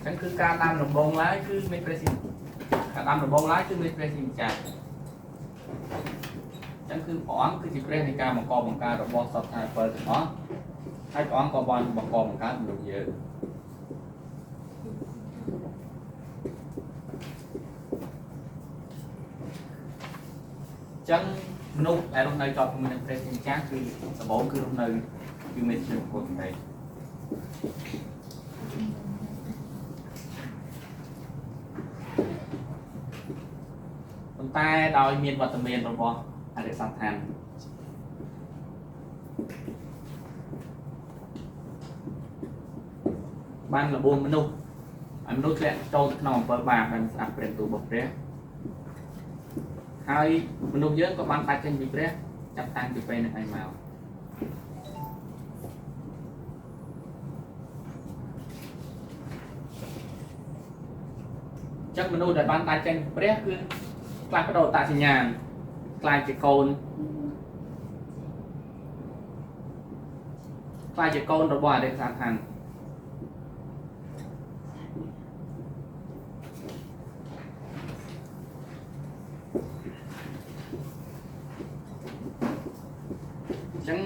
นั่นคือการตามระบงไล่คือไม่ประสิทธิ์การตามระบงไล่คือไม่ประสิทธิ์จัดนั่นคือป้อนคือจิตเรในการบังกบังการระบงสอบทายเปิดเนาะให้ป้อนกบอลบังกบังการดูเยอะจังมนุษย์ไอ้ลงในจอบมันเป็นสิ่งจ้าคือสมองคือลงในคือไม่ใช่คนใดคนใต้ดาวมีนวัตเมนระบอบอะไรสัมพันธ์บ้านระบมมนุษย์มนุษย์แหละโตขนมเปิดบาเป็นสัตว์เป็นตัวบกเร่ให้มนุษย์เยอะก็บ้านตายกันบีเร่จับตังบีไปในไอเมาจักมนุษย์แต่บ้านตายกันบีเร่คือกลายเป็นโดดตาสัญญาณกลายจากโกนกลายจากโกนระบอบเด็กสามพันจัง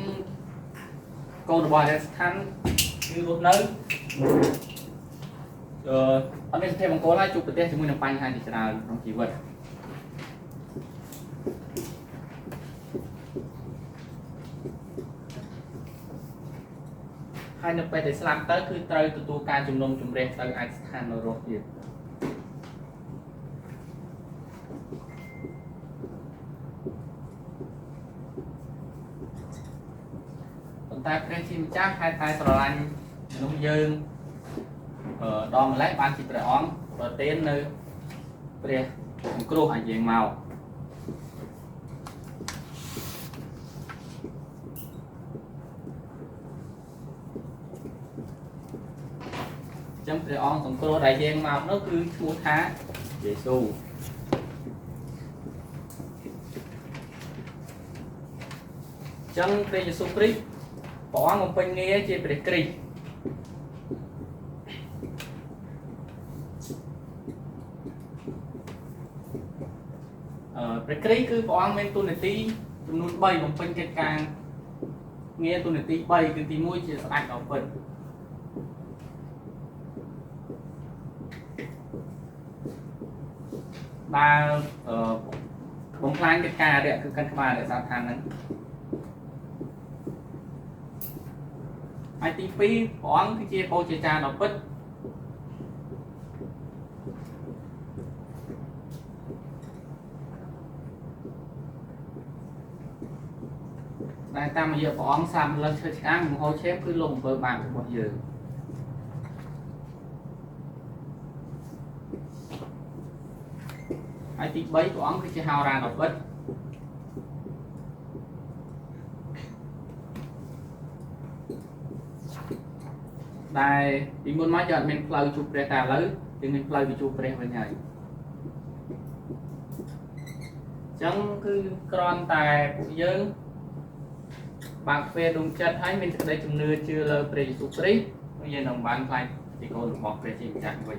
โกนระบอบเด็กท่านยืนรถนึงอันนี้เทพมังกรไล่จุดประเทศจมูกน้ำปังให้ดิฉันเอาน้องจีวัดให้นึกไปแต่สลัมเตอร์คือเตยตัวการจุ่มนมจุ่มเรสเตอร์ไอสถานโนโรอยู่ตอนตายเป็นชิมจ้าให้ตายสลายนุ่มยืนดอมไล่บานจิตระอ้องโปรตีนเนื้อเปรี้ยกรูหายเยียงเมาจังเปรี้ยอ้องสองกรูหายเยียงเมานั่นคือชูท้าเยซูจังเปรี้ยเยซูคริสต์ป้อนมันเป็นเงี้ยจีเปรี้ยคริสต์ประกรีคือป้อนเป็นตัวหนึ่งตีจำนวนใบมันเป็นกิจการเงี้ยตัวหนึ่งตีใบคือตีมุ้ยจะสลายออกเป็นบาบงพลานกิจการเนี่ยคือการขบาเดี๋ยวสาธารนั้นไอทีปีป้อนคือเจี๊ยบโปเจจาดอกเป็ดได้ตามมาเยอะป้อนซ้ำแล้วเชื่อช้างของเขาเชฟคือลงเปิดบางหมดเยอะไอทีใบป้อนคือจะหาวรานดอกเป็ดได้ที่มุนมาจอดเป็นเพลย์จูเปรตาเลยจึงเป็นเพลย์วิจูเปรตเป็นไงจังคือกรอนแต่ผู้ยืนบางเฟรดงจัดให้เป็นได้จำเนื้อเชื่อเลยเปรตสุปริไม่ยันดองบ้านใครที่คนบอกเปรตจริงจังไว้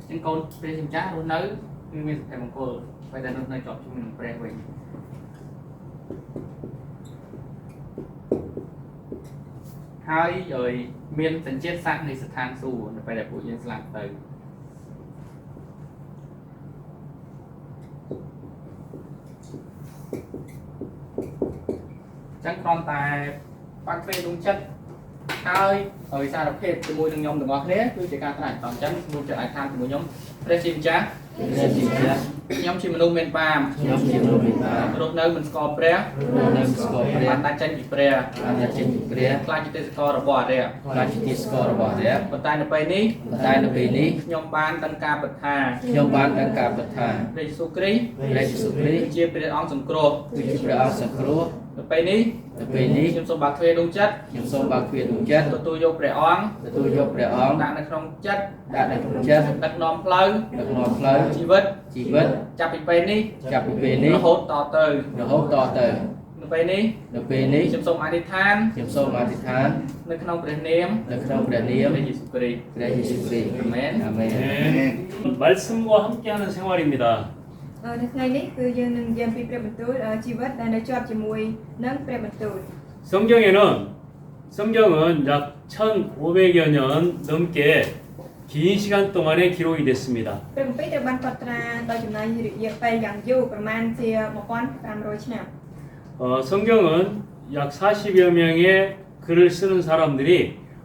จังคนเปรตจริงจังรู้นื้อคือมีแต่บางคนไปแต่ในจอดชุ่มเปรตไว้hai rồi miền tận chết sang này sẽ than xù phải để phụ nhân làm từ chẳng còn tại bác phê đúng chất hai ở xa đọc hết từ môi đường nhóm được ngọt thế cứ chỉ cả này toàn chân môi trở lại than từ môi nhóm Presim cha nhóm chim nung men pam rốt nơi mình score pre bạn ta chân bị pre lại chỉ score rồi bỏ đấy bạn ta nó bay ní nhóm ban tăng ca bật thà đây số kri chia pre on sừng cro bay ní nhóm số bạc thuê đúng chất tôi vô pre on đã được trong chất đặt nón pleu chi vết chặt bị pe ní nó hốt to từ ពេលនេះ ដល់ពេលនេះ ខ្ញុំសូមអធិដ្ឋាន ខ្ញុំសូមអធិដ្ឋាន នៅក្នុងព្រះនាម នៅក្នុងព្រះនាម ព្រះយេស៊ូវគ្រីស្ទ ព្រះយេស៊ូវគ្រីស្ទ អាមែន អាមែន 네. 말씀과 함께하는 생활입니다. នៅថ្ងៃនេះគឺយើងនឹងនិយាយពីព្រះបន្ទូលជីវិតដែលនៅជាប់ជាមួយនឹងព្រះបន្ទូល 성경은 약 1,500여 년 넘게 긴 시간 동안에 기록이 됐습니다. ព្រះគម្ពីរត្រូវបានកត់ត្រាដោយចំណាយរយៈពេលយ៉ាងយូរប្រមាណជា1500ឆ្នាំ 성경은 약 40여 명의 글을 쓰는 사람들이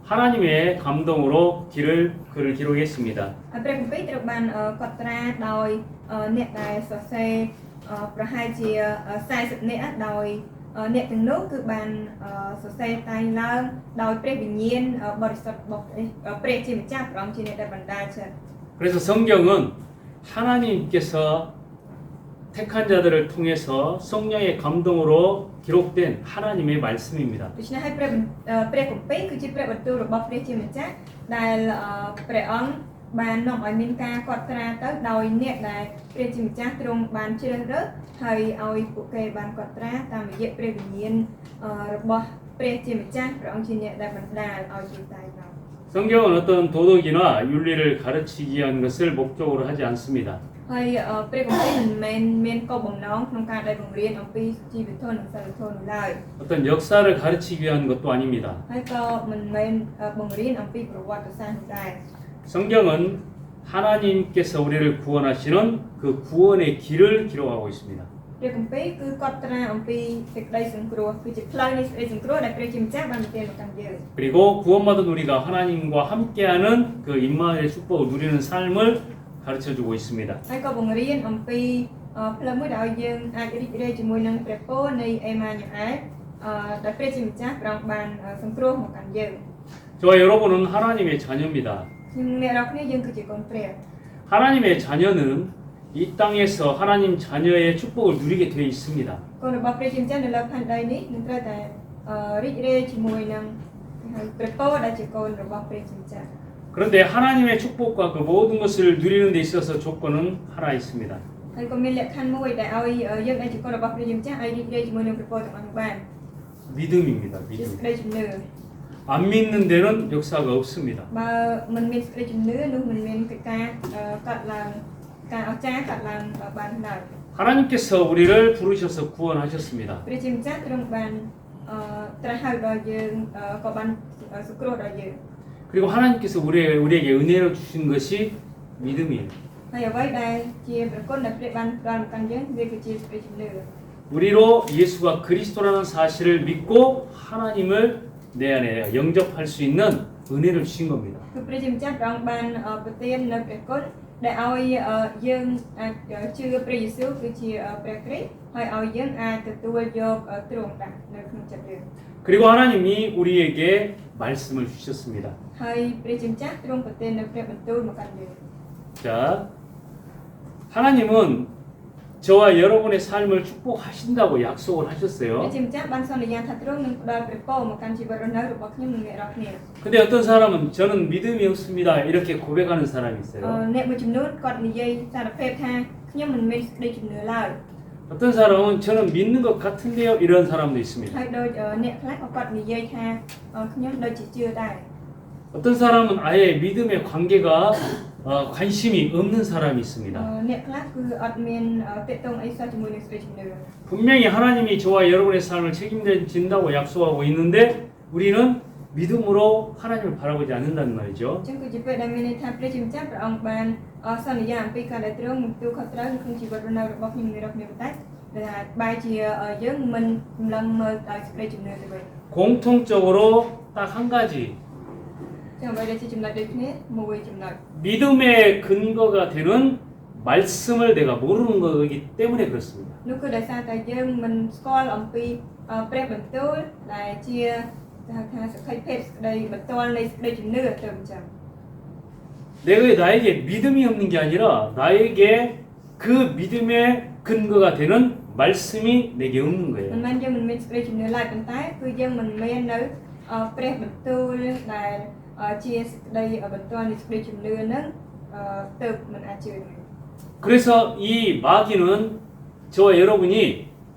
하나님의 감동으로 글을 기록했습니다. ហើយព្រះគម្ពីរត្រូវបានកត់ត្រាដោយអ្នកដែលសរសេរប្រហែលជា40នាក់ដោយអ្នកទាំងនោះគឺបានសរសេរតែងឡើងដោយព្រះវិញ្ញាណបរិសុទ្ធរបស់ព្រះជាម្ចាស់ព្រះអង្គជាអ្នកដែលបណ្ដាលចិត្ត 그래서 성경은 하나님께서 택한 자들을 통해서 성령의 감동으로 기록된 하나님의 말씀입니다. ដូច្នេះហើយព្រះគម្ពីរគឺជាព្រះបន្ទូលរបស់ព្រះជាម្ចាស់ដែលព្រះអង្គបាននាំឲ្យមានការកត់ត្រាទៅដោយអ្នកដែលព្រះជាម្ចាស់ទ្រង់បានជ្រើសរើសហើយឲ្យពួកគេបានកត់ត្រាតាមរយៈព្រះវិញ្ញាណរបស់ព្រះជាម្ចាស់ព្រះអង្គជាអ្នកដែលបណ្ដាលឲ្យជាតែនោះ 성경은 어떤 도덕이나 윤리를 가르치기 위한 것을 목적으로 하지 않습니다. ហើយព្រះគម្ពីរមិនមែនមានគោលបំណងក្នុងការដែលបង្រៀនអំពីជីវធម៌និងសិលធម៌នោះឡើយ 어떤 역사를 가르치기 위한 것도 아닙니다. ហើយក៏មិនមែនបង្រៀនអំពីប្រវត្តិសាស្ត្រនោះដែរ 성경은 하나님께서 우리를 구원하시는 그 구원의 길을 기록하고 있습니다. ព្រះគម្ពីរគឺកត់ត្រាអំពីសេចក្តីសង្គ្រោះគឺជាផ្លូវនៃសេចក្តីសង្គ្រោះដែលព្រះជាម្ចាស់បានប្រទានមកកាន់យើង 그리고 구원받은 우리가 하나님과 함께하는 그 임마누엘의 축복을 누리는 삶을 가르쳐주고 있습니다. ហើយក៏បង្រៀនអំពីផ្លូវមួយដែលឲ្យយើងអាចរីករាយជាមួយនឹងព្រះពរនៃអេម៉ាញូអែលដែលព្រះជាម្ចាស់ព្រះអង្គបានសង្គ្រោះមកកាន់យើង 저와 여러분은 하나님의 자녀입니다. ខ្ញុំអ្នករាល់គ្នាយើងគឺជាកូនព្រះ 하나님의 자녀는 이 땅에서 하나님 자녀의 축복을 누리게 되어 있습니다. កូនរបស់ព្រះជាម្ចាស់នៅលើផែនដីនេះនឹងត្រូវតែរីករាយជាមួយនឹងព្រះពរដែលជាកូនរបស់ព្រះជាម្ចាស់ 그런데 하나님의 축복과 그 모든 것을 누리는 데 있어서 조건은 하나 있습니다. ហើយក៏មានលក្ខខណ្ឌមួយដែលឲ្យយើងដែលជាកូនរបស់ព្រះជាម្ចាស់ឲ្យរីករាយជាមួយនឹងព្រះពរទាំងអស់នោះបាន 믿음입니다. ជា 믿음. សេចក្តីជំនឿ 안 믿는 데는 역사가 없습니다. បើមិនមានសេចក្តីជំនឿនោះមិនមានកិច្ចការកាត់ឡើងការអស្ចារ្យកាត់ឡើងបានឡើយ 하나님께서 우리를 부르셔서 구원하셨습니다. ព្រះជាម្ចាស់ទ្រង់បានត្រាស់ហៅដល់យើងក៏បានសង្គ្រោះដល់យើង 그리고 하나님께서 우리에게 은혜로 주신 것이 믿음이에요. ហើយអ្វីដែលជាប្រគុណដែលព្រះបានផ្ដល់មកកាន់យើងវាគឺជាសេចក្តីជំនឿ 우리로 예수가 그리스도라는 사실을 믿고 하나님을 내 안에 영접할 수 있는 은혜를 주신 겁니다. គឺព្រះជាម្ចាស់ព្រះអង្គបានប្រទាននៅព្រះគុណដែលឲ្យយើងអាចជឿព្រះយេស៊ូវគឺជាព្រះគ្រីស្ទហើយឲ្យយើងអាចទទួលយកទ្រង់ដាក់នៅក្នុងចិត្តយើង 그리고 하나님이 우리에게 말씀을 주셨습니다. ហើយព្រះជាម្ចាស់ទ្រង់ប្រទាននៅព្រះបន្ទូលមកកាន់យើង 자, 하나님은 저와 여러분의 삶을 축복하신다고 약속을 ព្រះ 하셨어요. ជាម្ចាស់បានសន្យាថាទ្រង់នឹងផ្ដល់ព្រះពរមកកាន់ជីវិតរស់នៅរបស់ខ្ញុំនិងអ្នករាល់គ្នា 근데 어떤 사람은 저는 믿음이 없습니다. 이렇게 고백하는 사람이 있어요. អ្នកមួយចំនួនគាត់និយាយសារភាពថាខ្ញុំមិនមានសេចក្តីជំនឿឡើយ 어떤 사람은 저는 믿는 것 같은데요. 이런 사람도 있습니다. ហើយដូចអ្នកខ្លះក៏គាត់និយាយថាខ្ញុំដូចជាជឿដែរ 어떤 사람은 아예 믿음의 관계가 관심이 없는 사람이 있습니다. អ្នកខ្លះគឺអត់មានពាក្យតងអីសោះជាមួយនឹងសេចក្តីជំនឿ 분명히 하나님이 저와 여러분의 삶을 책임진다고 약속하고 있는데 우리는 믿음으로 하나님을 바라보지 않는다는 말이죠. អញ្ចឹងគឺជាពេលដែលមានន័យថាព្រះជាម្ចាស់ព្រះអង្គបានសន្យាអំពីការដែលទ្រង់នឹងទទួលខុសត្រូវក្នុងជីវិតរស់នៅរបស់ខ្ញុំនិងរបស់គ្នាតែដែលបែរជាយើងមិនសម្លឹងមើលដោយសេចក្តីជំនឿទៅវិញ 공통적으로 딱 한 가지 ចឹងអ្វីដែលជាចំណុចដូចគ្នាមួយចំណុច 믿음의 근거가 되는 말씀을 내가 모르는 거기 때문에 그렇습니다. នោះគឺដោយសារតែយើងមិនស្គាល់អំពីព្រះបន្ទូលដែលជាថាសក្ខីភេទសេចក្តីបន្ទាល់នៃសេចក្តីជំនឿទៅអញ្ចឹង 나에게 믿음이 없는 게 아니라 나에게 그 믿음의 근거가 되는 말씀이 내게 없는 មិន 거예요. មែនយើងមិនមានសេចក្តីជំនឿឡើយប៉ុន្តែគឺយើងមិនមាននៅព្រះបន្ទូលដែលជាសេចក្តីបន្ទាល់នៃសេចក្តីជំនឿហ្នឹងទៅមិនអាចជឿបាន 그래서 이 마귀는 저와 여러분이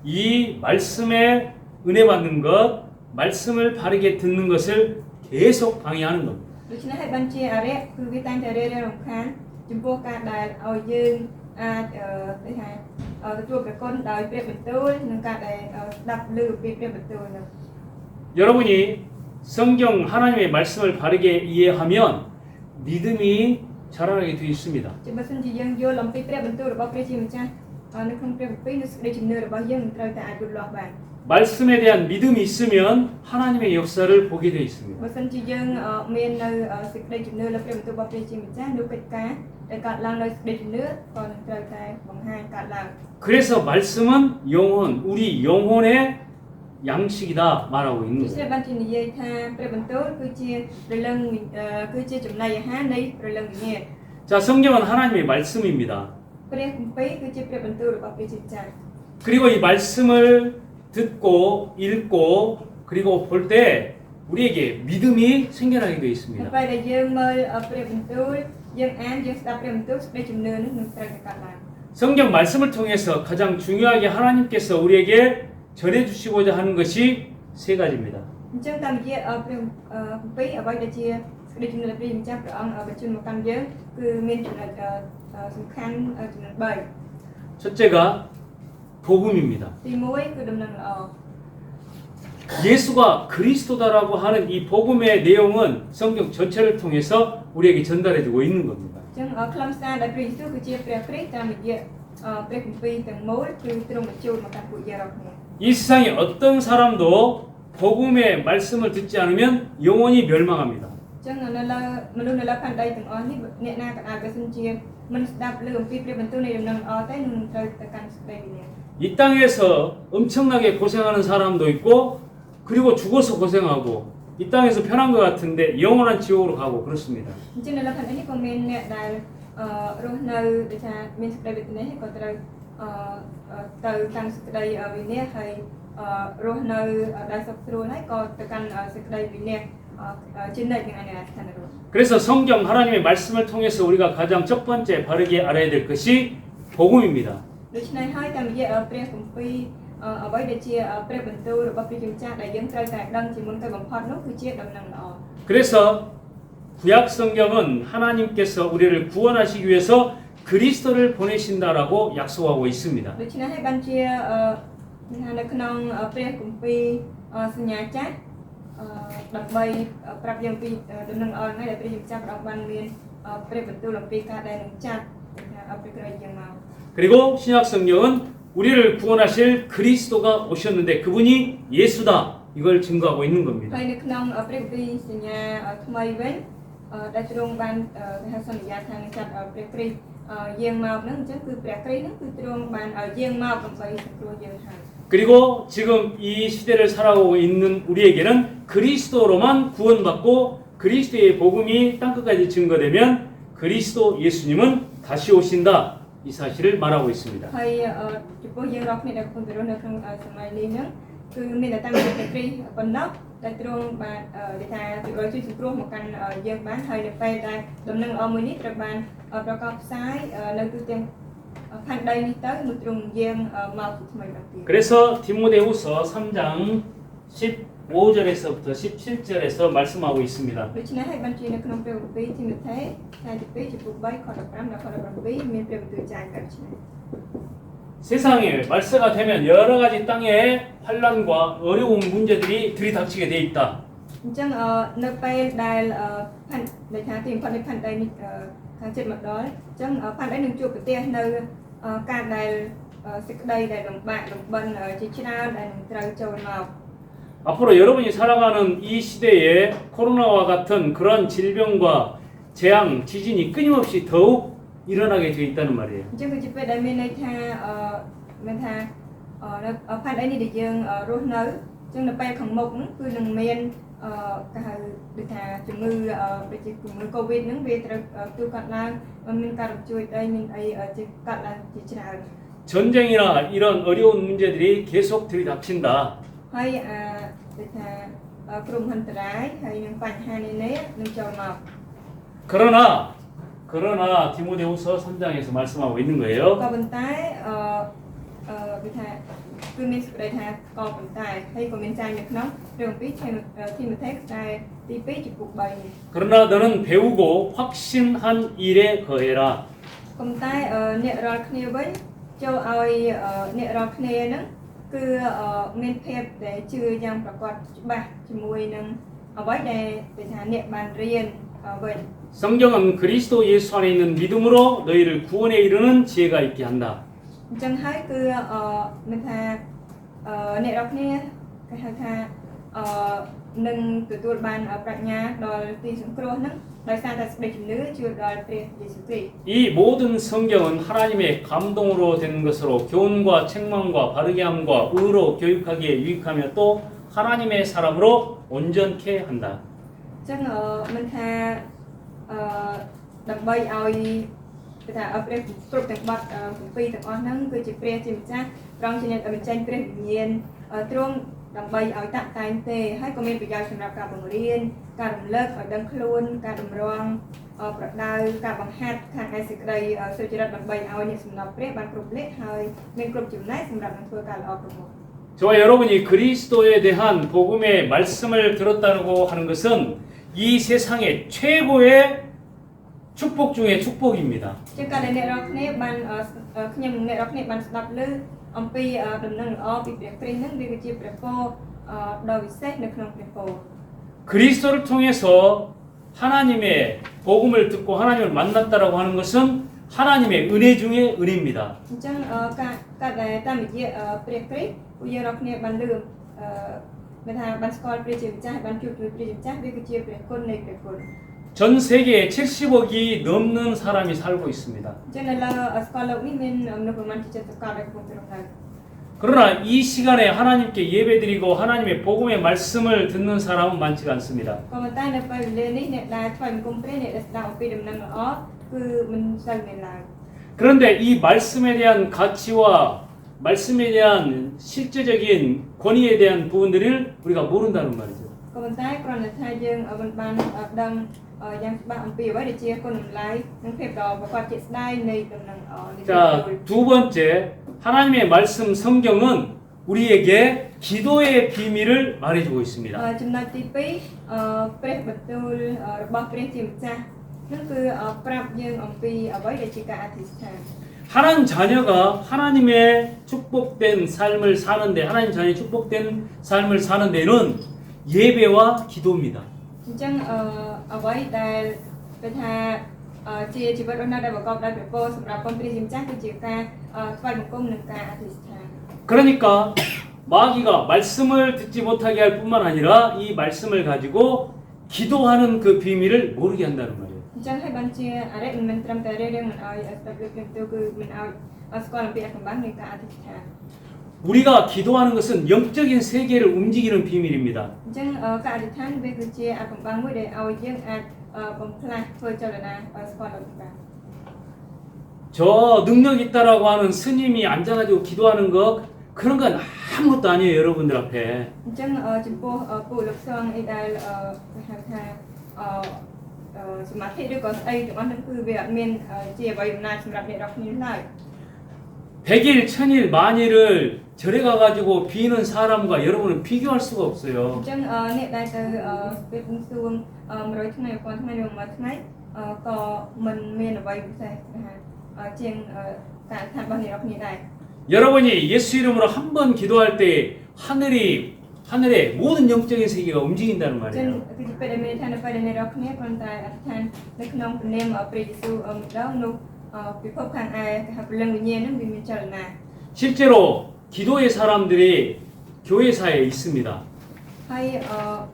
이 말씀에 은혜 받는 것, 말씀을 바르게 듣는 것을 계속 방해하는 겁니다. ដូច្នេះហើយបានជាអរិយគឺវាតែងតែរេរំខានចំពោះការដែលឲ្យយើងអាចគេថាទទួលប្រគុណដោយព្រះបន្ទូលនិងការដែលស្ដាប់ឮពីព្រះបន្ទូលនោះ 여러분이 성경 하나님의 말씀을 바르게 이해하면 믿음이 자라나게 되어 있습니다. ជាបើសិនជាយើងយល់អំពីព្រះបន្ទូលរបស់ព្រះជាម្ចាស់នៅក្នុងព្រះគម្ពីរនោះសេចក្តីជំនឿរបស់យើងនឹងត្រូវតែអាចលូតលាស់បាន 말씀에 대한 믿음이 있으면 하나님의 역사를 보게 되어 있습니다. បើសិនជាយើងមាននៅសេចក្តីជំនឿលើព្រះបន្ទូលរបស់ព្រះជាម្ចាស់នោះកិច្ចការដែលកើតឡើងដោយសេចក្តីជំនឿក៏នឹងត្រូវតែបង្ហាញកើតឡើង 그래서 말씀은 영혼, 우리 영혼의 양식이다 말하고 ដូ 있는 ច្នេះ 거예요. បានជានិយាយថាព្រះបន្ទូលគឺជាព្រលឹងគឺជាចំណីអាហារនៃព្រលឹងវិញ្ញាណ 자, 성경은 하나님의 말씀입니다. ព្រះគម្ពីរគឺជាព្រះបន្ទូលរបស់ព្រះជាម្ចាស់ 그리고 이 말씀을 듣고 읽고 그리고 볼 때 우리에게 믿음이 생겨나게 되어 នៅ 있습니다. ពេលដែលយើងមើលព្រះបន្ទូលយើងអានយើងស្ដាប់ព្រះបន្ទូលសេចក្តីជំនឿនោះនឹងត្រូវតែកើតឡើង 성경 말씀을 통해서 가장 중요하게 하나님께서 우리에게 전해주시고자 하는 것이 세 가지입니다. អញ្ចឹងតាមរយៈព្រះគម្ពីរអ្វីដែលជាសេចក្តីជំនឿរបស់ព្រះម្ចាស់ព្រះអង្គបញ្ជូនមកកាន់យើងគឺមានចំណុចសំខាន់ចំណុច 첫째가 복음입니다. 3ទី1គឺដំណឹងល្អ 예수가 그리스도다라고 하는 이 복음의 내용은 성경 전체를 통해서 우리에게 전달해주고 있는 겁니다. អញ្ចឹងខ្លឹមសារដែលព្រះយេស៊ូវគឺជាព្រះគ្រីស្ទតាមរយៈព្រះគម្ពីរទាំងមូលគឺទ្រង់បញ្ជូនមកកាន់ពួកយើងរាល់គ្នា 이 세상에 어떤 사람도 복음의 말씀을 듣지 않으면 영원히 멸망합니다. អញ្ចឹងនៅលើមនុស្សនៅលើផែនដីទាំងអស់នេះអ្នកណាក៏អាចបើសិនជាមិនស្ដាប់ឮអំពីព្រះបន្ទូលនៃដំណឹងល្អទេនឹងត្រូវទៅកាន់សេចក្តីវិញ្ញាណ 이 땅에서 엄청나게 고생하는 사람도 있고 그리고 죽어서 고생하고 이 땅에서 편한 것 같은데 영원한 지옥으로 가고 그렇습니다. អញ្ចឹងនៅលើផែនដីនេះក៏មានអ្នកដែលរស់នៅដូចថាមានសេចក្តីវេទនាហើយក៏ត្រូវទៅកាន់សេចក្តីវិញ្ញាណហើយរស់នៅដោយសុខស្រួលហើយក៏ទៅកាន់សេចក្តីវិញ្ញាណជានិច្ចនឹងឯស្ថានរស់ 그래서 성경 하나님의 말씀을 통해서 우리가 가장 첫 번째 바르게 알아야 될 것이 복음입니다. ដូច្នេះហើយតាមរយៈព្រះគម្ពីរអ្វីដែលជាព្រះបន្ទូលរបស់ព្រះជាម្ចាស់ដែលយើងត្រូវតែដឹងជាមុនទៅបំផុតនោះគឺជាដំណឹងល្អ 그래서 구약 성경은 하나님께서 우리를 구원하시기 위해서 그리스도를 보내신다라고 약속하고 있습니다. ដូច្នេះហើយបានជាថានៅក្នុងព្រះគម្ពីរសញ្ញាចាស់ដើម្បីប្រាប់យើងពីដំណឹងល្អហ្នឹងដែលព្រះជាម្ចាស់ព្រះអង្គបានមានព្រះបន្ទូលអំពីការដែលនឹងចាត់ព្រះគ្រីស្ទយើងមក 그리고 신약 성경은 우리를 구원하실 그리스도가 오셨는데 그분이 예수다 이걸 증거하고 있는 겁니다. ហើយនៅក្នុងព្រះគម្ពីរសញ្ញាថ្មីវិញដែលទ្រង់បានគេហៅសន្យាថានឹងចាត់ព្រះគ្រីស្ទយាងមកហ្នឹងអញ្ចឹងគឺព្រះគ្រីស្ទហ្នឹងគឺទ្រង់បានឲ្យយាងមកដើម្បីសង្គ្រោះយើងហើយ 그리고 지금 이 시대를 살아오고 있는 우리에게는 그리스도로만 구원받고 그리스도의 복음이 땅끝까지 증거되면 그리스도 예수님은 다시 오신다 이 사실을 말하고 있습니다. ហើយចំពោះយើងរាល់គ្នាដែលកំពុងតែរស់នៅក្នុងសម័យនេះហ្នឹងគឺមានតែតាមព្រះគ្រីស្ទប៉ុណ្ណោះដែលទ្រង់បាននិយាយថាជួយសង្គ្រោះមកកាន់យើងបានហើយនៅពេលដែលដំណឹងល្អមួយនេះត្រូវបានប្រកាសផ្សាយនៅទូទាំងផែនដីនេះទៅនោះទ្រង់យាងមកជាថ្មីម្ដងទៀត 그래서 디모데후서 3장 15절에서부터 17절에서 말씀하고 있습니다. ដូច្នេះហើយបានជានៅក្នុងព្រះគម្ពីរទីម៉ូថេខទី2ចំពោះ3ខ15ដល់ខ17មានព្រះបន្ទូលចែងកាត់ឆ្នេះ 세상에 말세가 되면 여러 가지 땅에 환란과 어려운 문제들이 들이닥치게 돼 있다. អញ្ចឹងនៅពេលដែលផែនដែលថាទីបំផុតនៃផែនដីនេះខាងចិត្តមកដល់អញ្ចឹងផែនដីនឹងជួបប្រទះនៅការដែលសេចក្តីដែលលំបាកលំបិនជាច្រើនដែលនឹងត្រូវចូលមក 앞으로 여러분이 살아가는 이 시대에 코로나와 같은 그런 질병과 재앙, 지진이 끊임없이 더욱 일어나게 돼 있다는 말이에요. អញ្ចឹងគឺជាពេលដែលមានន័យថាមានថានៅផែនដីនេះដែលយើងរស់នៅអញ្ចឹងនៅពេលខាងមុខហ្នឹងគឺនឹងមានគេហៅដូចថាជំងឺដូចជាជំងឺ Covid ហ្នឹងវាត្រូវទូកាត់ឡើងមានការរំជួយដីមានអីជាកាត់ឡើងជាច្រើន 전쟁이나 이런 어려운 문제들이 계속 들이닥친다. ហើយដូចថាគ្រោះមហន្តរាយហើយនឹងបញ្ហានានានឹងចូលមក 그러나 디모데후서 3장에서 말씀하고 있는 거예요. ក៏ប៉ុន្តែដូចថា គឺមានសេចក្តីថាក៏ប៉ុន្តែហើយក៏មានចែងនៅក្នុងរឿងអំពីទីម៉ូថេខ្សែទី2ចំពោះ3នេះ 그러나 너는 배우고 확신한 일에 거해라. ប៉ុន្តែអ្នករាល់គ្នាវិញចូលឲ្យអ្នករាល់គ្នាហ្នឹងគឺមានភាពដែលជឿយ៉ាងប្រកបច្បាស់ជាមួយនឹងអ្វីដែលថាអ្នកបានរៀនវិញ 성경은 그리스도 예수 안에 있는 믿음으로 너희를 구원에 이르는 지혜가 있게 한다. អញ្ចឹងហើយគឺមានថាអ្នករាល់គ្នាគេហៅថានឹងទទួលបានប្រាជ្ញាដល់ទីសង្គ្រោះហ្នឹងដោយសារតែសេចក្តីជំនឿជឿដល់ព្រះយេស៊ូវគ្រីស្ទ 이 모든 성경은 하나님의 감동으로 된 것으로 교훈과 책망과 바르게 함과 의로 교육하기에 유익하며 또 하나님의 사람으로 온전케 한다. អញ្ចឹងមិនថាដើម្បីឲ្យគេថាព្រះគ្រប់ទាំងបទគម្ពីរទាំងអស់ហ្នឹងគឺជាព្រះជាម្ចាស់ត្រង់ជាអ្នកបញ្ចេញព្រះវិញ្ញាណទ្រង់ដើម្បីឲ្យតាក់តែងទេហើយក៏មានប្រយោជន៍សម្រាប់ការបង្រៀនការរំលឹកឲ្យដឹងខ្លួនការតម្រង់ប្រដៅការបង្ហាត់ខាងឯសេចក្តីសុចរិតដើម្បីឲ្យអ្នកសំណប់ព្រះបានគ្រប់លក្ខហើយមានគ្រប់ចំណែកសម្រាប់នឹងធ្វើការល្អប្រមុខ 저와 여러분이 그리스도에 대한 복음의 말씀을 들었다고 하는 것은 이 세상의 최고의 축복 중의 축복입니다. ជាការដែលអ្នករាល់គ្នាបានខ្ញុំអ្នករាល់គ្នាបានស្ដាប់ឮអំពីដំណឹងល្អពីព្រះគ្រីស្ទហ្នឹងវាគឺជាព្រះពរដ៏វិសេសនៅក្នុងព្រះពរ 그리스도를 통해서 하나님의 복음을 듣고 하나님을 만났다라고 하는 것은 하나님의 은혜 중의 은혜입니다. អញ្ចឹងការដែលតាមរយៈព្រះគ្រីស្ទពួកយើងរាល់គ្នាបានឮមានថាបានស្គាល់ព្រះជាម្ចាស់បានជួបជាមួយព្រះជាម្ចាស់វាគឺជាព្រះគុណនៃព្រះគុណ 전 세계에 70억이 넘는 사람이 살고 있습니다. អញ្ចឹងនៅលើស្គាល់លោកនេះមានមនុស្សប្រមាណជា70កោដែលកំពុងតែរស់នៅ 그러나 이 시간에 하나님께 예배드리고 하나님의 복음의 말씀을 듣는 사람은 많지가 않습니다. ក៏ប៉ុន្តែនៅពេលវេលានេះអ្នកដែលថ្វាយបង្គំព្រះអ្នកដែលស្ដាប់អំពីដំណឹងល្អគឺមិនសូវមានឡើយ 그런데 이 말씀에 대한 가치와 말씀에 대한 실제적인 권위에 대한 부분들을 우리가 모른다는 말이죠. ក៏ប៉ុន្តែគ្រាន់តែថាយើងមិនបានដឹងយ៉ាងច្បាស់អំពីអ្វីដែលជាគុណតម្លៃនិងភាពដ៏ប្រកបជាស្ដែងនៃដំណឹងល្អនេះ 자, 두 번째 하나님의 말씀 성경은 우리에게 기도의 비밀을 말해주고 있습니다. ចំណុចទី2ព្រះបន្ទូលរបស់ព្រះជាម្ចាស់នោះគឺប្រាប់យើងអំពីអ្វីដែលជាការអធិស្ឋាន 하나님 자녀가 하나님의 축복된 삶을 사는데 하나님 자녀의 축복된 삶을 사는 데는 예배와 기도입니다. អញ្ចឹងអ្វីដែលគេថាជាជីវិតរស់នៅដែលប្រកបដោយព្រះពរសម្រាប់កូនព្រះជាម្ចាស់គឺជាការថ្វាយបង្គំនិងការអធិស្ឋាន 그러니까 마귀가 말씀을 듣지 못하게 할 뿐만 아니라 이 말씀을 가지고 기도하는 그 비밀을 모르게 한다는 말이에요. អញ្ចឹងហើយបានជាអរិយមិនត្រឹមតែរៀងមិនឲ្យស្ដាប់លើខ្ញុំទៅគឺមិនឲ្យស្គាល់អំពីអត្ថបទនៃការអធិស្ឋាន 우리가 기도하는 것은 영적인 세계를 움직이는 비밀입니다. អញ្ចឹងការអធិស្ឋានវាគឺជាអត្ថបទមួយដែលឲ្យយើងអាចបំផ្លាស់ធ្វើចលនាស្គាល់ដល់បាន 저 능력 있다라고 하는 스님이 앉아가지고 기도하는 거 그런 건 아무것도 아니에요, 여러분들 앞에. អញ្ចឹងចំពោះពួកលោកសង្ឃអីដែលគេហៅថាសមាធិឬក៏ស្អីទាំងអស់ហ្នឹងគឺវាអត់មានជាអ្វីអំណាចសម្រាប់អ្នករាល់គ្នាឡើយ 100일, 1000일, 만일을 절에 가가지고 비는 사람과 여러분은 비교할 수가 អ 없어요. ញ្ចឹងអ្នកដែលទៅពេលបួងសួង100ថ្ងៃ1000ថ្ងៃឬ1ថ្ងៃក៏មិនមានអ្វីពិសេសថាជាងការអធិស្ឋានរបស់អ្នករាល់គ្នាដែរ 여러분이 예수 이름으로 한 번 기도할 때 하늘에 모든 영적인 세계가 움직인다는 អញ្ចឹង 말이에요. គឺជាពេលដែលមានថានៅពេលដែលអ្នករាល់គ្នាគ្រាន់តែអធិស្ឋាននៅក្នុងព្រះនាមព្រះយេស៊ូវម្ដងនោះពិភពខាងឯគេហៅព្រលឹងវិញ្ញាណហ្នឹងវាមានចលនា 실제로 기도의 사람들이 교회사에 있습니다. ហើយ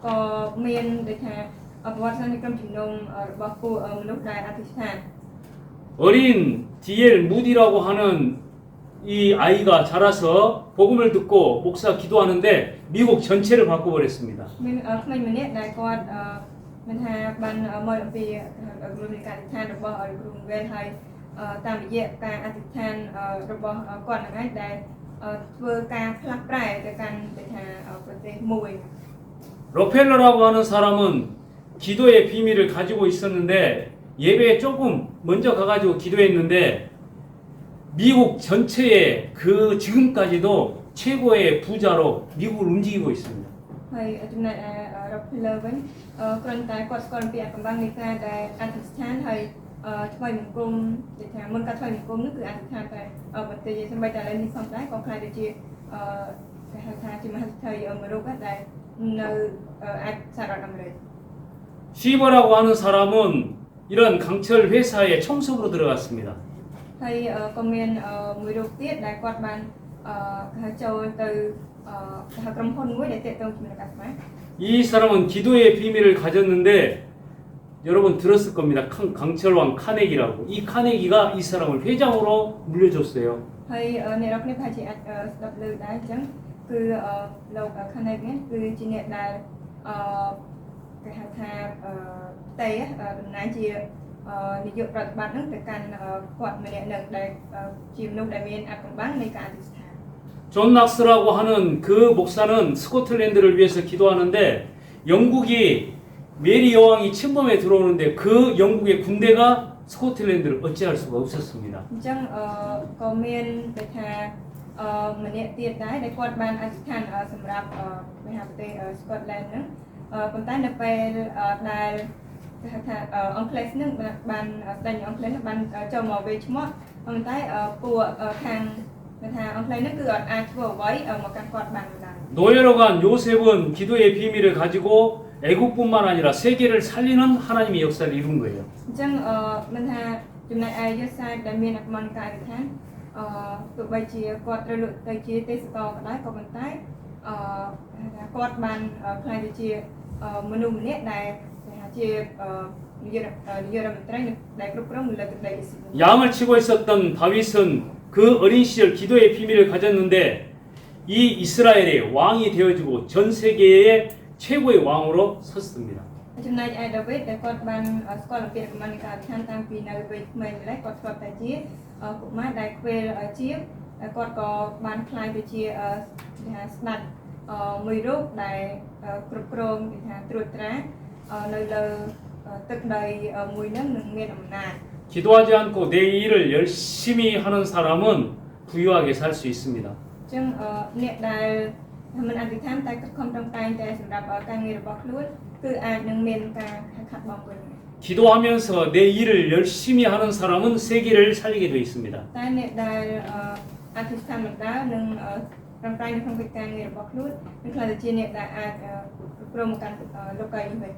ក៏មានដូចថាប្រវត្តិសាស្ត្រនៃក្រុមជំនុំរបស់ពួកមនុស្សដែលអធិស្ឋាន 어린 디엘 무디라고 하는 이 아이가 자라서 복음을 듣고 목사 기도하는데 미국 전체를 바꿔버렸습니다. មានក្មេងម្នាក់ដែលគាត់មានថាបានមកអំពីគ្រូនៃការអធិស្ឋានរបស់គ្រូវេនហើយតាមរយៈការអធិស្ឋានរបស់គាត់ហ្នឹងឯងដែលធ្វើការផ្លាស់ប្រែទៅកាន់ទៅថាប្រទេសមួយ 록펠러라고 하는 사람은 기도의 비밀을 가지고 있었는데 예배에 조금 먼저 가가지고 기도했는데 미국 전체에 그 지금까지도 최고의 부자로 미국을 움직이고 있습니다. ហើយចំណែករក Hitler វិញគ្រាន់តែគាត់ស្គាល់ពីអាកំបាំងនៃការដែលអធិស្ឋានហើយថ្មីបង្គំនិយាយថាមុនការថ្មីបង្គំនោះគឺអធិស្ឋានតែប្រទេសយើងសម្រាប់តែឥឡូវនេះផងដែរក៏ខ្លាចទៅជាគេហៅថាជាមហាសេដ្ឋីអឺរ៉ុបដែរនៅឯសហរដ្ឋអាមេរិក 시버라고 하는 사람은 이런 강철 회사에 청소부로 들어갔습니다. ហើយក៏មានមួយរូបទៀតដែលគាត់បានគេហៅចូលទៅគេហៅក្រុមហ៊ុនមួយដែលទាក់ទងជាមួយនឹងអាស្មា 이 사람은 기도의 비밀을 가졌는데 여러분 들었을 겁니다. 강철왕 카네기라고. 이 카네기가 이 사람을 회장으로 물려줬어요. ហើយអ្នកនរគ្នាប្រហែលជាអាចស្ដាប់ឮដែរអញ្ចឹងគឺលោក Carnegie គឺជាអ្នកដែលគេហៅថាតេតំណាងជានាយករដ្ឋបាលនឹងទៅកាន់គាត់ម្នាក់នឹងដែលជាមនុស្សដែលមានអាកំបាំងនៃការអធិស្ឋាន 존 낙스라고 하는 그 목사는 스코틀랜드를 위해서 기도하는데 영국이 메리 여왕이 침범에 들어오는데 그 영국의 군대가 스코틀랜드를 어찌할 수가 없었습니다. អញ្ចឹងក៏មានគេថាម្នាក់ទៀតដែរដែលគាត់បានអធិស្ឋានសម្រាប់មហាប្រទេស Scotland ហ្នឹងប៉ុន្តែនៅពេលដែលគេហៅថាអង់គ្លេសនឹងបានស្ដេចអង់គ្លេសបានចូលមកវាយឈ្មោះប៉ុន្តែពួកខាងគេថាអង់គ្លេសនឹងគឺអត់អាចធ្វើអ្វីមកកាន់គាត់បានឡើយ 노예로 간 요셉은 기도의 비밀을 가지고 애국뿐만 아니라 세계를 살리는 하나님의 역사를 이룬 거예요. អញ្ចឹងមិនថាចំណែកឯយូសាយដែលមានអកម្មការអធិដ្ឋានទោះបីជាគាត់ត្រូវលក់ទៅជាទេសកលក៏ដោយក៏ប៉ុន្តែគាត់បានខ្លាយទៅជាមនុស្សម្នាក់ដែលគេថាជានាយករដ្ឋមន្ត្រីដែលគ្រប់គ្រងលើទឹកដីអ៊ីស្រាអែល 양을 치고 있었던 다윗은 그 어린 시절 기도의 비밀을 가졌는데 이 이스라엘의 왕이 되어주고 전 세계의 최고의 왕으로 섰습니다. ចំណែកឯដាវីតដែលគាត់បានស្គាល់អំពីកម្មនៃការអធិដ្ឋានតាំងពីនៅវ័យក្មេងម្ល៉េះគាត់ធ្លាប់តែជាកុមារដែលខ្វេលជាគាត់ក៏បានខ្លាយទៅជាគេថាស្ដេចមួយរូបដែលគ្រប់គ្រងគេថាត្រួតត្រានៅលើទឹកដីមួយនឹងមានអំណាច 기도하지 않고 내 일을 열심히 하는 사람은 부유하게 살 수 있습니다. អញ្ចឹងអ្នកដែលមិនអធិដ្ឋានតែខិតខំប្រឹងប្រែងតែសម្រាប់ការងាររបស់ខ្លួនគឺអាចនឹងមានការខាត់បងវិញ 기도하면서 내 일을 열심히 하는 사람은 세계를 살리게 되어 있습니다. តែអ្នកដែលអធិដ្ឋានមិនដើរនឹងប្រឹងប្រែងនៅក្នុងកិច្ចការងាររបស់ខ្លួននឹងខ្លះទៅជាអ្នកដែលអាចប្រមកាន់លោកីនេះវិញ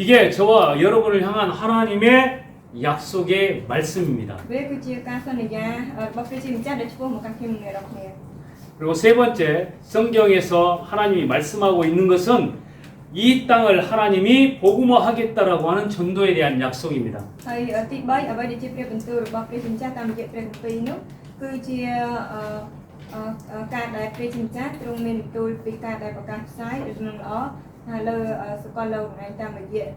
이게 저와 여러분을 향한 하나님의 약속의 말씀입니다. វាគឺជាការសន្យារបស់ព្រះជាម្ចាស់ដែលឆ្ពោះមកកាន់ខ្ញុំអ្នកនរគ្នា 그리고 세 번째, 성경에서 하나님이 말씀하고 있는 것은 이 땅을 하나님이 복음화하겠다라고 하는 전도에 대한 약속입니다. ហើយទី3អ្វីដែលជាព្រះបន្ទូលរបស់ព្រះជាម្ចាស់តាមរយៈព្រះគម្ពីរនោះគឺជាការដែលព្រះជាម្ចាស់ទ្រង់មានបន្ទូលពីការដែលប្រកាសផ្សាយដំណឹងល្អលើសកលលោកឯងតាមរយៈ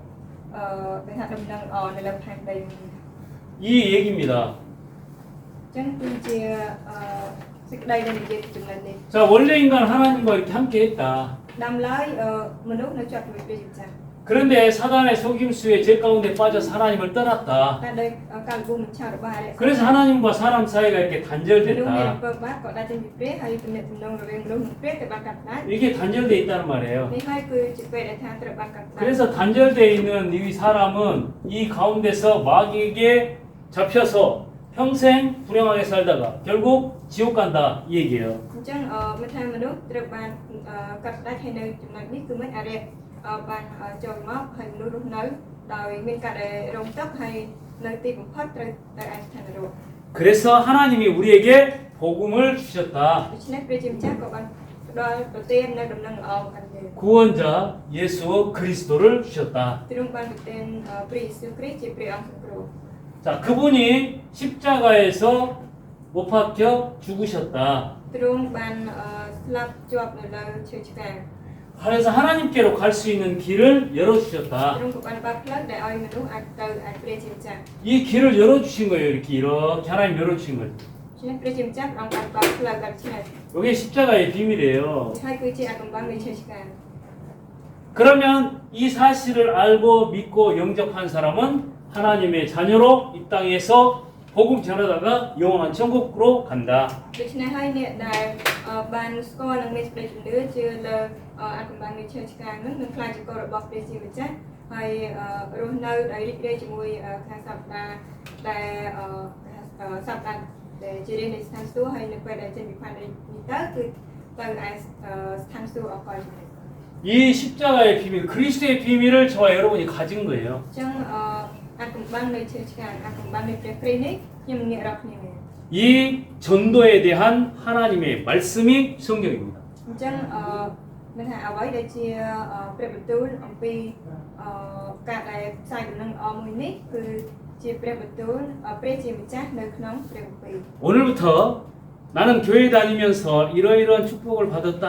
គេថាដំណឹងល្អនៅលើផែនដី 이 얘기입니다. អញ្ចឹងគឺជាសេចក្តីដែលនិយាយចំណុចនេះ 자, 원래 인간 하나님과 이렇게 함께 했다. ដើមឡើយមនុស្សនៅជាប់ជាមួយព្រះជាម្ចាស់ 그런데 사단의 속임수에 죄 가운데 빠져서 하나님을 떠났다. តែដោយការលំមិនឆារបស់អរិយ 그래서 하나님과 사람 사이가 이렇게 មនុស្សមាន 단절됐다. អំពើបាបក៏ដាច់ចេញពីព្រះហើយទំនាក់ទំនងរវាងមនុស្សនិងព្រះទៅបានកាត់ផ្តាច់ 이게 단절돼 있다는 말이에요. នេះហើយគឺជាពេលដែលថាត្រូវបានកាត់ផ្តាច់ 그래서 단절돼 있는 이 사람은 이 가운데서 마귀에게 잡혀서 평생 불행하게 살다가 결국 지옥 간다 이 얘기예요. អញ្ចឹងមិនថាមនុស្សត្រូវបានកាត់ផ្តាច់ហើយនៅចំណុចនេះគឺមិនអរិយបានចូលមកហើយមនុស្សរស់នៅដោយមានការដែលរងទុក្ខហើយនៅទីបំផុតត្រូវទៅឯស្ថាននរក 그래서 하나님이 우리에게 복음을 주셨다. ដូច្នេះព្រះជាម្ចាស់ក៏បានផ្ដល់ប្រទាននៅដំណឹងល្អមកកាន់យើង 구원자 예수 그리스도를 주셨다. ទ្រង់បានប្រទានព្រះយេស៊ូវគ្រីស្ទជាព្រះអង្គសង្គ្រោះ 자, 그분이 십자가에서 못 박혀 죽으셨다. ទ្រង់បានស្លាប់ជាប់នៅលើឈើឆ្កាង 그래서 하나님께로 갈 수 있는 길을 열어주셨다. ទ្រង់ក៏បានបើកផ្លូវដែលឲ្យមនុស្សអាចទៅឯព្រះជាម្ចាស់ 이 길을 열어주신 거예요. 이렇게 하나님 열어주신 거예요. ដូច្នេះព្រះជាម្ចាស់ព្រះអង្គបានបើកផ្លូវដល់ឆ្ងាយ 이게 십자가의 비밀이에요. ហើយគឺជាអាកំបាំងនៃឈើឆ្កាង 그러면 이 사실을 알고 믿고 영접한 사람은 하나님의 자녀로 이 땅에서 복음 전하다가 영원한 천국으로 간다. ដូច្នេះហើយអ្នកដែលបានស្គាល់និងមានសេចក្តីជំនឿជឿលើអាថ៌កំបាំងនៃឈើឆ្កាងនោះនឹងខ្លាចជាកូនរបស់ព្រះជាម្ចាស់ហើយរស់នៅដោយរីករាយជាមួយខាងសព្ទាដែលសព្ទាដែលជារៀននៃស្ថានសួគ៌ហើយនៅពេលដែលចេញពីផាននេះទៅគឺទៅឯស្ថានសួគ៌អកលចំណេះ 이 십자가의 비밀, 그리스도의 비밀을 저와 여러분이 가진 거예요. អញ្ចឹងអាថ៌កំបាំងនៃឈើឆ្កាងអាថ៌កំបាំងនៃព្រះគ្រីស្ទនេះខ្ញុំអ្នករាប់គ្នាមែន 이 전도에 대한 하나님의 말씀이 성경입니다. អញ្ចឹងមានថាអ្វីដែលជាព្រះបន្ទូលអំពីការដែលផ្សាយដំណឹងល្អមួយនេះគឺជាព្រះបន្ទូលព្រះជាម្ចាស់នៅក្នុងព្រះគម្ពីរ 오늘부터 나는 교회 다니면서 이러이러한 축복을 받았다.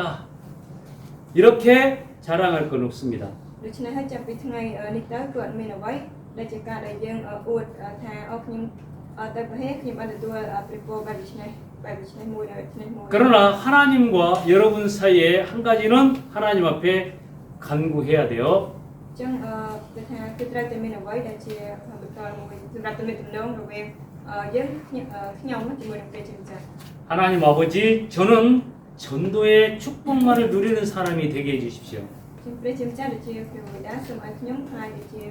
이렇게 자랑할 건 없습니다. ដូច្នេះហើយចាប់ពីថ្ងៃនេះទៅគឺអត់មានអ្វីដែលជាការដែលយើងអួតថាខ្ញុំទៅប្រហែលខ្ញុំបានទទួលព្រះពរបែបដូច្នេះមួយដោយដូច្នេះមួយ 그러나 하나님과 여러분 사이에 한 가지는 하나님 앞에 간구해야 돼요. អញ្ចឹងគឺថាគឺត្រូវតែមានអ្វីដែលជាបន្តមួយសម្រាប់ទំនាក់ទំនងរវាងយើងខ្ញុំជាមួយនឹងព្រះជាម្ចាស់ 하나님 아버지, 저는 전도의 축복만을 누리는 사람이 되게 해주십시오. ជាព្រះជាម្ចាស់ដែលជាព្រះបិតាសូមឲ្យខ្ញុំខ្លាចជា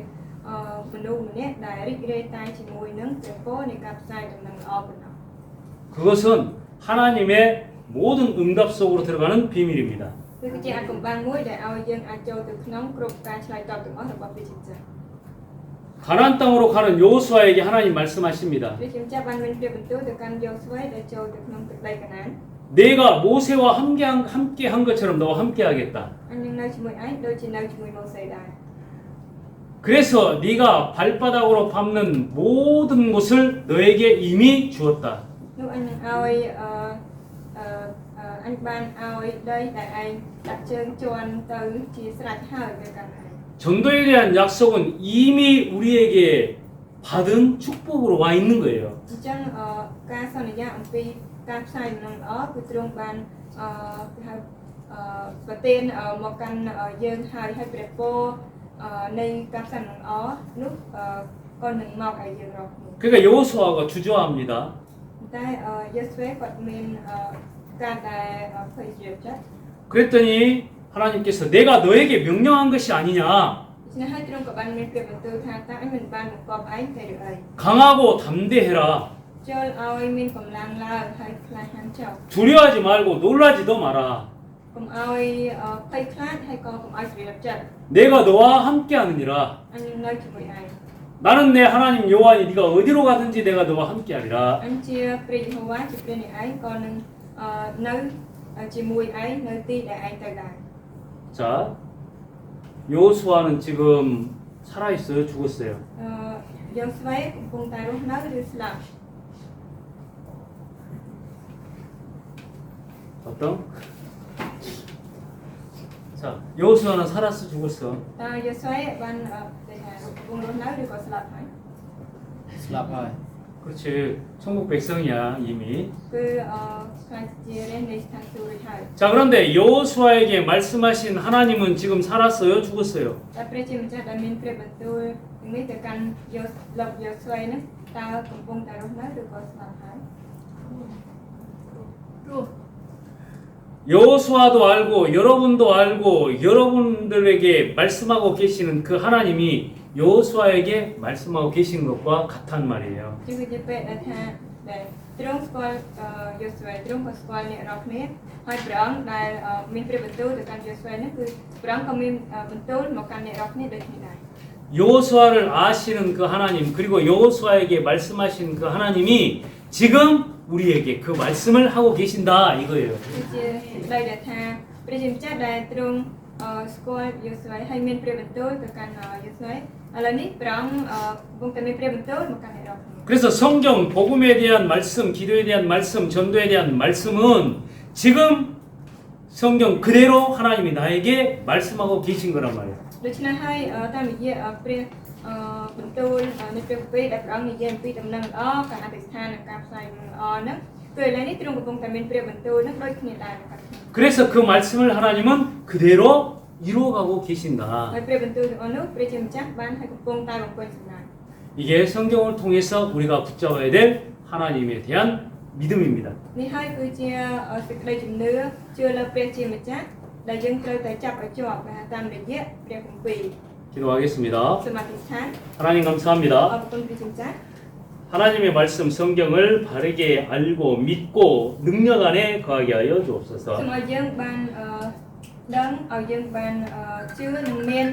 មនុស្សម្នាក់ដែលរីករាយតែជាមួយនឹងព្រះពរនៃការផ្សាយដំណឹងល្អប៉ុណ្ណោះ 그것은 하나님의 모든 응답 속으로 들어가는 비밀입니다. គឺជាអាចកំបាំងមួយដែលឲ្យយើងអាចចូលទៅក្នុងគ្រប់ការឆ្លើយតបទាំងអស់របស់ព្រះជាម្ចាស់ 가나안 땅으로 가는 여호수아에게 하나님 말씀하십니다. ព្រះជាម្ចាស់បានមានព្រះបន្ទូលទៅកាន់យូស្វែដែលចូលទៅក្នុងទឹកដីកាណាន 내가 모세와 함께 한 것처럼 너와 함께 하겠다. អញនឹងនៅជាមួយឯងដូចជានៅជាមួយម៉ូសេដែរ 그래서 네가 발바닥으로 밟는 모든 곳을 너에게 이미 주었다. នោះអញនឹងឲ្យអញបានឲ្យដីដែលឯងដាក់ជើងជន់ទៅជាស្រេចហើយទៅកាន់ឯង 전도에 대한 약속은 이미 우리에게 받은 축복으로 와 있는 거예요. អញ្ចឹងការសន្យាអំពីការផ្សាយដំណឹងល្អគឺទ្រង់បានគេហៅប្រទានមកកាន់យើងហើយព្រះពរនៃការផ្សាយដំណឹងល្អនោះក៏នឹងមកឲ្យយើងរកគ្នា 그러니까 여호수아가 주저합니다. តែយេស៊ូវគាត់មានការដែលភ័យជ្រាបចិត្ត 그랬더니 하나님께서 내가 너에게 명령한 것이 아니냐. ដូច្នេះហើយទ្រង់ក៏បានមានព្រះបន្ទូលថាតើអញមិនបានបង្គាប់ឯងទេឬអី 강하고 담대해라. ចូលឲ្យមានកម្លាំងឡើងហើយក្លាហានចុះ 두려워하지 말고 놀라지도 마라. កុំឲ្យភ័យខ្លាចហើយក៏កុំឲ្យជ្រាបចិត្ត 내가 너와 함께하느니라. អញនឹងនៅជាមួយឯង 나는 내 하나님 여호와니 네가 어디로 가든지 내가 너와 함께하리라. អញជាព្រះយេហូវ៉ាជាព្រះនៃឯងក៏នឹងនៅជាមួយឯងនៅទីដែលឯងទៅដែរ 자, 여호수아는 지금 살아 있어요, 죽었어요. យូស្វែកំពុងតែរស់នៅឬស្លាប់ 어떤? 자, 여호수아는 살았어, 죽었어. តើយូស្វែបានតែថាកំពុងរស់នៅឬក៏ស្លាប់ហើយ ស្លាប់ហើយ 그렇지, 천국 백성이야 이미. គឺខ្លាចជារៀននៃស្ថានសួគ៌រួចហើយ 자, 그런데 여호수아에게 말씀하신 하나님은 지금 살았어요, 죽었어요? តែព្រះជាម្ចាស់ដែលមានព្រះបន្ទូលនេះទៅកាន់យូស្វែនេះតើកំពុងតែរស់នៅឬក៏ស្លាប់ហើយ 여호수아도 알고 여러분도 알고 여러분들에게 말씀하고 계시는 그 하나님이 여호수아에게 말씀하고 계시는 것과 같단 말이에요. គឺជាពេលដែលថាដែលទ្រង់ស្គាល់យូស្វែទ្រង់ក៏ស្គាល់អ្នករាល់គ្នាហើយព្រះអង្គដែលមានព្រះបន្ទូលទៅកាន់យូស្វែនេះគឺព្រះអង្គក៏មានបន្ទូលមកកាន់អ្នករាល់គ្នាដូចគ្នាដែរ 여호수아를 아시는 그 하나님 그리고 여호수아에게 말씀하신 그 하나님이 지금 우리에게 그 말씀을 하고 계신다 이거예요. គឺជាដោយដែលថាព្រះជាម្ចាស់ដែលទ្រង់ស្គាល់យូស្វែហើយមានព្រះបន្ទូលទៅកាន់យូស្វែឥឡូវនេះព្រះអង្គកំពុងតែមានព្រះបន្ទូលមកកាន់អ្នករាល់គ្នា 그래서 성경 복음에 대한 말씀, 기도에 대한 말씀, 전도에 대한 말씀은 지금 성경 그대로 하나님이 나에게 말씀하고 계신 거란 말이에요. ដូច្នេះហើយតាមរយៈព្រះបន្ទូលនៃព្រះគម្ពីរដែលព្រះអង្គនិយាយអំពីដំណឹងល្អការអធិស្ឋាននិងការផ្សាយដំណឹងល្អហ្នឹងគឺឥឡូវនេះទ្រង់កំពុងតែមានព្រះបន្ទូលហ្នឹងដូចគ្នាដែរក្នុងគ្នា 그래서 그 말씀을 하나님은 그대로 이루어가고 계신다. ហើយព្រះបន្ទូលទាំងអស់នោះព្រះជាម្ចាស់បានឲ្យកំពុងតែបំពេញសម្ដេច 이게 성경을 통해서 우리가 붙잡아야 될 하나님에 대한 믿음입니다. នេះហើយគឺជាសេចក្តីជំនឿជឿលើព្រះជាម្ចាស់ដែលយើងត្រូវតែចាប់ឲ្យជាប់តាមរយៈព្រះគម្ពីរ 기도하겠습니다. សូមអធិដ្ឋាន 하나님 អរ 감사합니다. គុណព្រះជាម្ចាស់ 하나님의 말씀 성경을 바르게 알고 믿고 능력 안에 거하게 하여 សូម 주옵소서. ឲ្យយើងបានដឹងឲ្យយើងបានជឿនិងមាន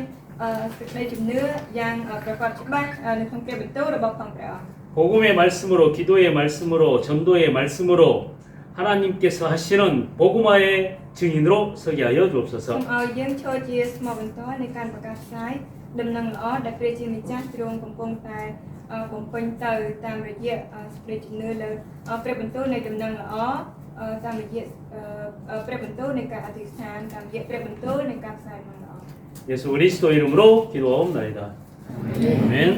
សេចក្តីជំនឿយ៉ាងប្រកបច្បាស់នៅក្នុងព្រះបន្ទូលរបស់ផងព្រះអង្គ 복음의 말씀으로 기도의 말씀으로 전도의 말씀으로 하나님께서 하시는 복음화의 증인으로 서게 하여 សូម 주옵소서. ឲ្យយើងឈរជាស្មោះបន្ទាល់នៃការប្រកាសផ្សាយដំណឹងល្អដែលព្រះជាម្ចាស់ទ្រង់កំពុងតែបំពេញទៅតាមរយៈសេចក្តីជំនឿលើព្រះបន្ទូលនៃដំណឹងល្អតាមរយៈព្រះបន្ទូលនៃការអធិស្ឋានតាមរយៈព្រះបន្ទូលនៃការផ្សាយដំណឹងល្អ 예수 그리스도 이름으로 기도하옵나이다. 아멘.